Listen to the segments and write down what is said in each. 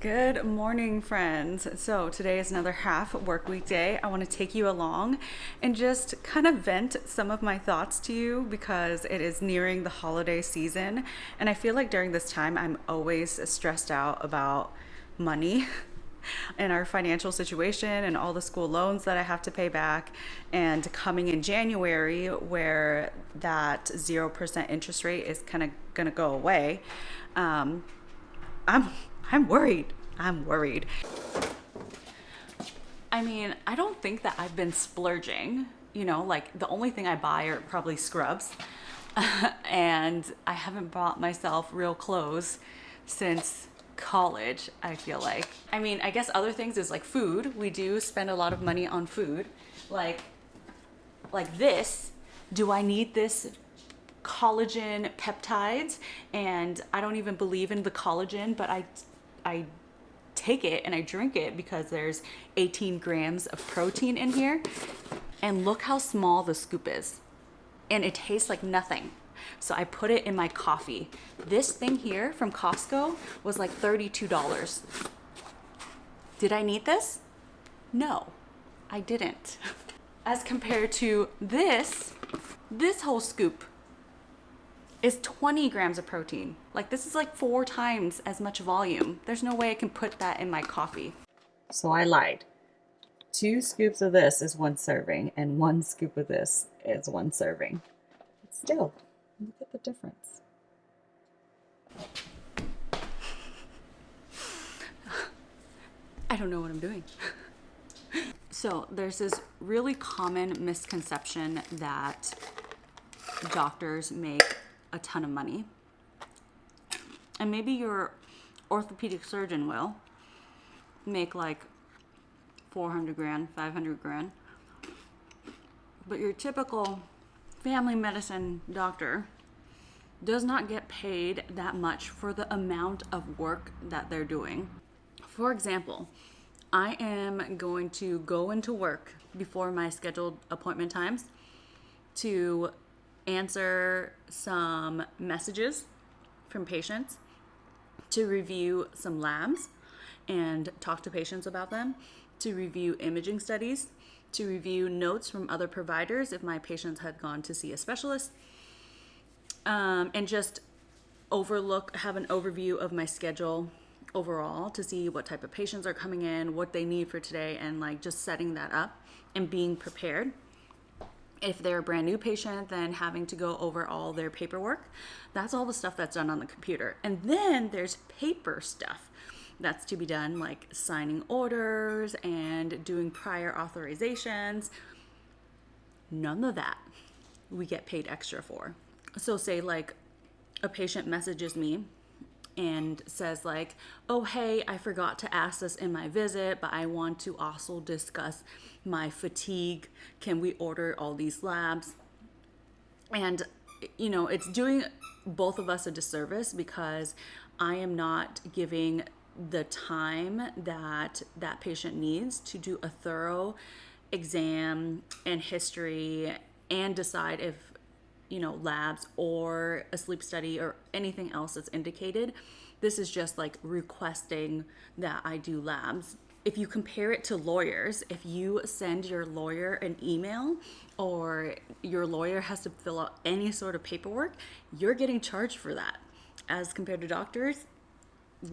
Good morning, friends. So today is another half work week day. I want to take you along and just kind of vent some of my thoughts to you because it is nearing the holiday season. And I feel like during this time, I'm always stressed out about money and our financial situation and all the school loans that I have to pay back. And coming in January, where that 0% interest rate is kind of going to go away. I'm I'm worried. I'm worried. I mean, I don't think that I've been splurging. Like the only thing I buy are probably scrubs. And I haven't bought myself real clothes since college, I feel like. I mean, I guess other things is like food. We do spend a lot of money on food. Like this. Do I need this collagen peptides? And I don't even believe in the collagen, but I take it and I drink it because there's 18 grams of protein in here. And look how small the scoop is. And it tastes like nothing. So I put it in my coffee. This thing here from Costco was like $32. Did I need this? No, I didn't. As compared to this whole scoop is 20 grams of protein. Like this is like 4 times as much volume. There's no way I can put that in my coffee. So I lied. 2 scoops of this is 1 serving and 1 scoop of this is 1 serving. But still, look at the difference. I don't know what I'm doing. So there's this really common misconception that doctors make a ton of money. And maybe your orthopedic surgeon will make like 400 grand, 500 grand. But your typical family medicine doctor does not get paid that much for the amount of work that they're doing. For example, I am going to go into work before my scheduled appointment times to answer some messages from patients, to review some labs and talk to patients about them, to review imaging studies, to review notes from other providers if my patients had gone to see a specialist, and just have an overview of my schedule overall to see what type of patients are coming in, what they need for today, and like just setting that up and being prepared. If they're a brand new patient, then having to go over all their paperwork. That's all the stuff that's done on the computer. And then there's paper stuff that's to be done, like signing orders and doing prior authorizations. None of that we get paid extra for. So say like a patient messages me and says like, oh, hey, I forgot to ask this in my visit, but I want to also discuss my fatigue. Can we order all these labs? And, it's doing both of us a disservice because I am not giving the time that that patient needs to do a thorough exam and history and decide if labs or a sleep study or anything else that's indicated. This is just like requesting that I do labs. If you compare it to lawyers, if you send your lawyer an email or your lawyer has to fill out any sort of paperwork, you're getting charged for that. As compared to doctors,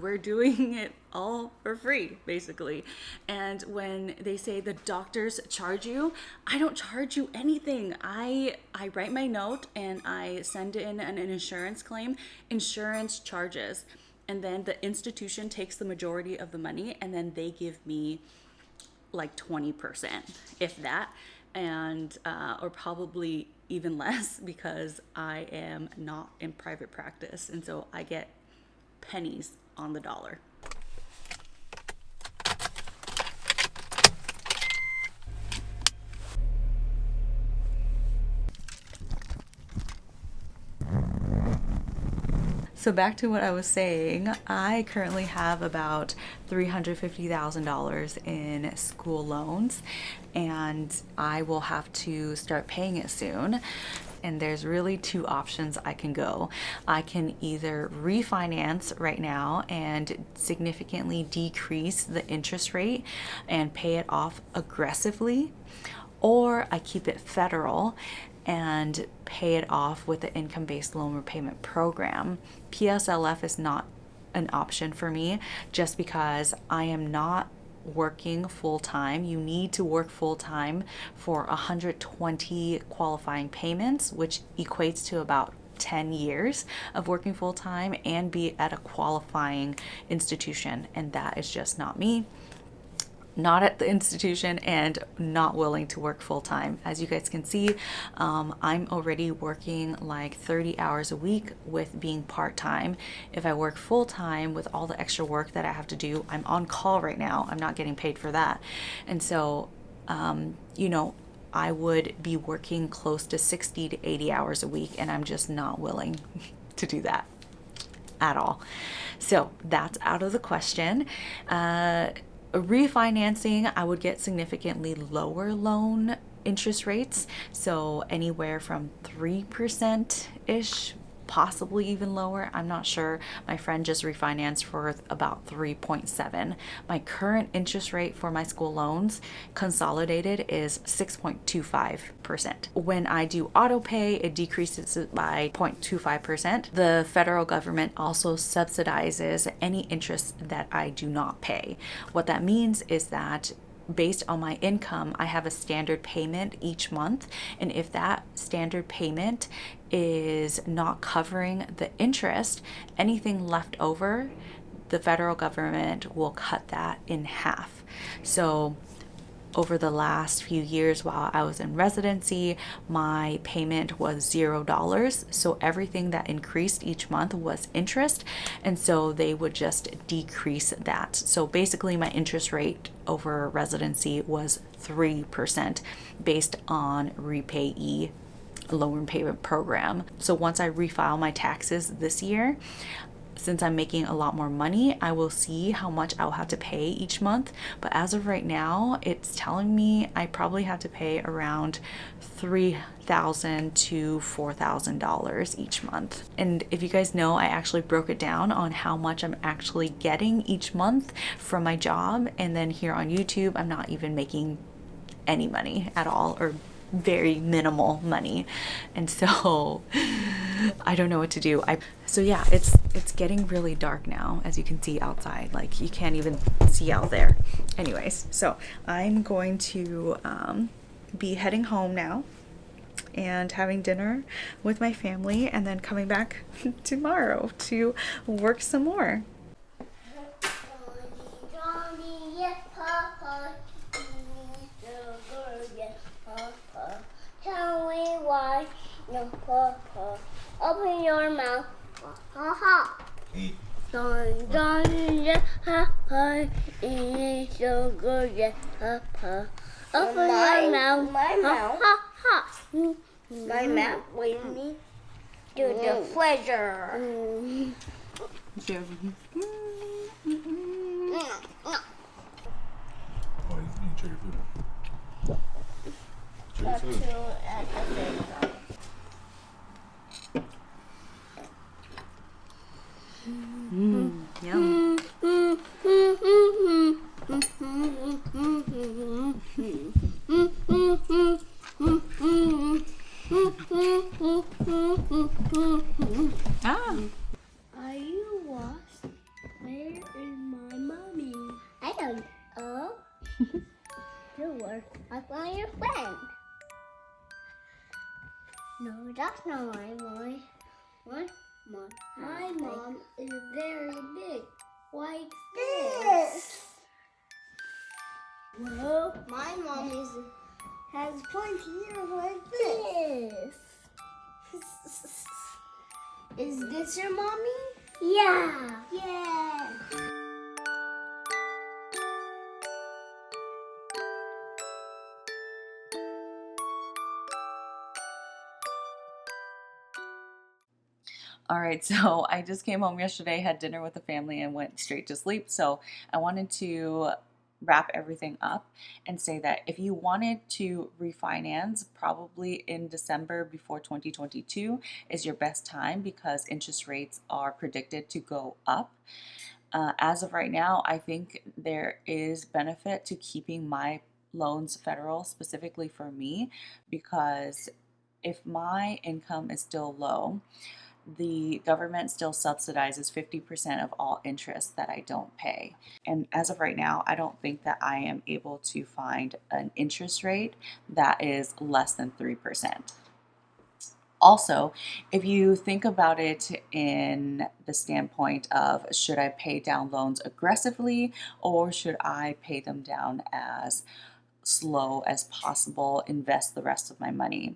we're doing it all for free, basically. And when they say the doctors charge you, I don't charge you anything. I write my note and I send in an insurance claim. Insurance charges. And then the institution takes the majority of the money and then they give me like 20%, if that, and or probably even less because I am not in private practice. And so I get pennies on the dollar. So back to what I was saying, I currently have about $350,000 in school loans and I will have to start paying it soon. and there's really two options I can go. I can either refinance right now and significantly decrease the interest rate and pay it off aggressively, or I keep it federal and pay it off with the income-based loan repayment program. PSLF is not an option for me just because I am not working full-time. You need to work full-time for 120 qualifying payments, which equates to about 10 years of working full-time and be at a qualifying institution, and that is just not me. Not at the institution and not willing to work full-time. As you guys can see, I'm already working like 30 hours a week with being part-time. If I work full-time with all the extra work that I have to do, I'm on call right now. I'm not getting paid for that. And so, you know, I would be working close to 60 to 80 hours a week, and I'm just not willing to do that at all. So that's out of the question. Refinancing, I would get significantly lower loan interest rates, so anywhere from 3%-ish, possibly even lower. I'm not sure. My friend just refinanced for about 3.7. My current interest rate for my school loans consolidated is 6.25%. When I do auto pay, it decreases it by 0.25%. The federal government also subsidizes any interest that I do not pay. What that means is that based on my income, I have a standard payment each month, and if that standard payment is not covering the interest, anything left over, the federal government will cut that in half. So over the last few years while I was in residency, my payment was $0. So everything that increased each month was interest. And so they would just decrease that. So basically my interest rate over residency was 3% based on repayee loan repayment program. So once I refile my taxes this year, since I'm making a lot more money, I will see how much I'll have to pay each month. But as of right now, it's telling me I probably have to pay around $3,000 to $4,000 each month. And if you guys know, I actually broke it down on how much I'm actually getting each month from my job. And then here on YouTube, I'm not even making any money at all, or very minimal money. And so I don't know what to do. So yeah, it's getting really dark now, as you can see outside. Like, you can't even see out there. Anyways, so I'm going to be heading home now and having dinner with my family, and then coming back tomorrow to work some more. Tell me why no papa. Open your mouth. Ha ha. Don yes ha ha. It's so good yes ha ha. Open your mouth. My mouth. Ha ha. My mouth with me. Do the pleasure. Check your food. At the same time. Yum. Ah. Are you lost? Where is my mommy? I don't know. You were. I found your friend. No, that's not my mom. What? Mom. My mom is very big. Like this. Well, my mom has pointy ears like this. Is this your mommy? Yeah. Yeah. All right, so I just came home yesterday, had dinner with the family, and went straight to sleep. So I wanted to wrap everything up and say that if you wanted to refinance, probably in December before 2022 is your best time because interest rates are predicted to go up. As of right now, I think there is benefit to keeping my loans federal, specifically for me, because if my income is still low, the government still subsidizes 50% of all interest that I don't pay. And as of right now, I don't think that I am able to find an interest rate that is less than 3%. Also, if you think about it in the standpoint of should I pay down loans aggressively or should I pay them down as slow as possible, invest the rest of my money?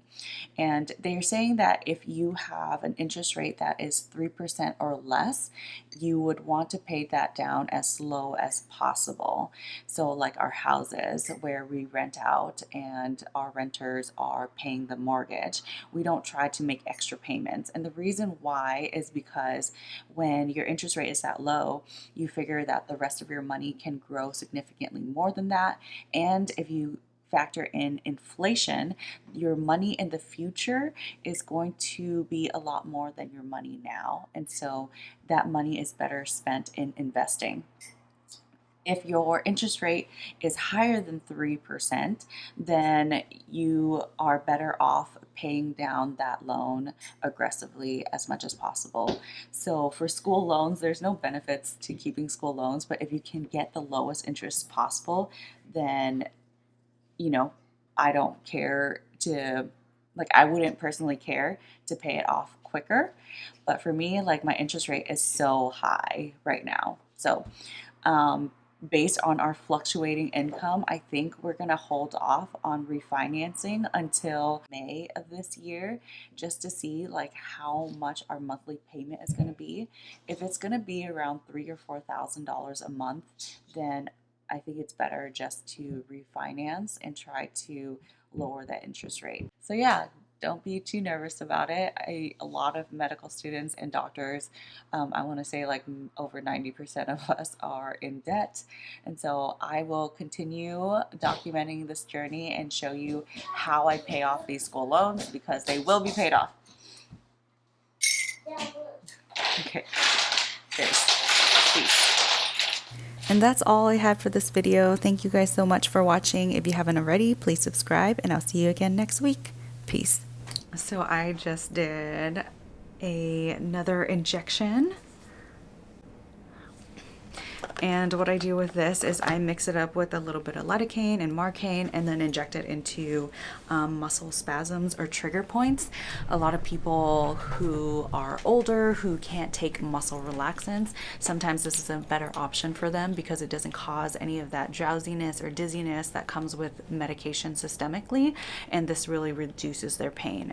And they're saying that if you have an interest rate that is 3% or less, you would want to pay that down as slow as possible. So, like our houses where we rent out and our renters are paying the mortgage, we don't try to make extra payments. And the reason why is because when your interest rate is that low, you figure that the rest of your money can grow significantly more than that. And if you factor in inflation, your money in the future is going to be a lot more than your money now. And so that money is better spent in investing. If your interest rate is higher than 3%, then you are better off paying down that loan aggressively as much as possible. So for school loans, there's no benefits to keeping school loans, but if you can get the lowest interest possible, then I don't care to, like, I wouldn't personally care to pay it off quicker. But for me, like, my interest rate is so high right now. So, based on our fluctuating income, I think we're going to hold off on refinancing until May of this year just to see like how much our monthly payment is going to be. If it's going to be around $3,000 or $4,000 a month, then I think it's better just to refinance and try to lower that interest rate. So yeah, don't be too nervous about it. A lot of medical students and doctors, I want to say like over 90% of us are in debt. And so I will continue documenting this journey and show you how I pay off these school loans because they will be paid off. Okay, peace. And that's all I had for this video. Thank you guys so much for watching. If you haven't already, please subscribe and I'll see you again next week. Peace. So I just did another injection. And what I do with this is I mix it up with a little bit of lidocaine and marcaine and then inject it into muscle spasms or trigger points. A lot of people who are older who can't take muscle relaxants, sometimes this is a better option for them because it doesn't cause any of that drowsiness or dizziness that comes with medication systemically, and this really reduces their pain.